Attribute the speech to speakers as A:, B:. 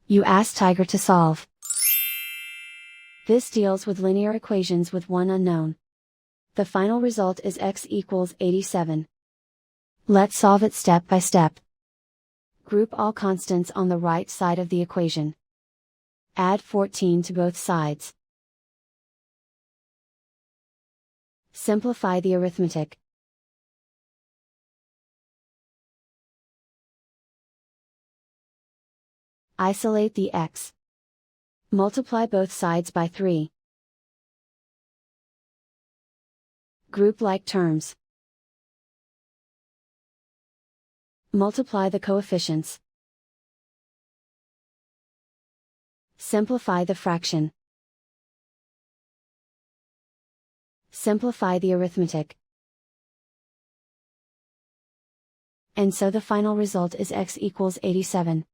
A: You ask Tiger to solve. This deals with linear equations with one unknown. The final result is x equals 87. Let's solve it step by step. Group all constants on the right side of the equation. Add 14 to both sides. Simplify the arithmetic. Isolate the x. Multiply both sides by 3. Group like terms. Multiply the coefficients. Simplify the fraction. Simplify the arithmetic. And so the final result is x equals 87.